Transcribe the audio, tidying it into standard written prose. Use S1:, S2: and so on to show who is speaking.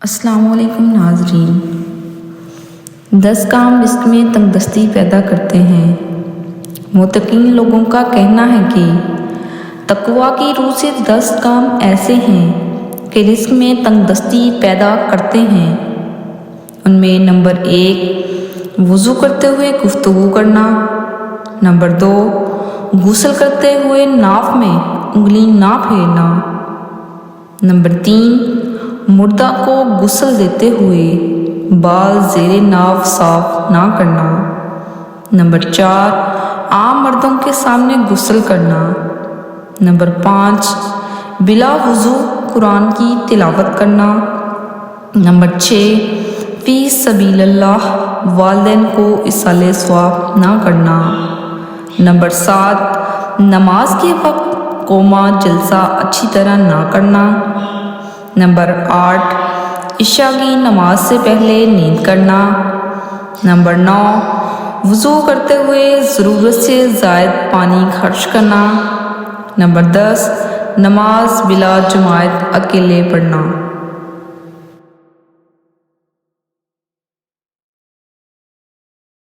S1: السلام علیکم ناظرین۔ 10 کام رزق میں تنگ دستی پیدا کرتے ہیں۔ متقین لوگوں کا کہنا ہے کہ تقویٰ کی روح سے 10 کام ایسے ہیں کہ رزق میں تنگ دستی پیدا کرتے ہیں۔ ان میں نمبر 1 وضو کرتے ہوئے گفتگو کرنا، نمبر 2 غسل کرتے ہوئے ناف میں انگلی نہ پھیرنا، نمبر 3 مردہ کو غسل دیتے ہوئے بال زیر ناف صاف نہ کرنا، نمبر 4 عام مردوں کے سامنے غسل کرنا، نمبر 5 بلا وضو قرآن کی تلاوت کرنا، نمبر 6 فی سبیل اللہ والدین کو ایصال ثواب نہ کرنا، نمبر 7 نماز کے وقت قوما جلسہ اچھی طرح نہ کرنا، نمبر 8 عشاء کی نماز سے پہلے نیند کرنا، نمبر 9 وضو کرتے ہوئے ضرورت سے زائد پانی خرچ کرنا، نمبر 10 نماز بلا جماعت اکیلے پڑھنا۔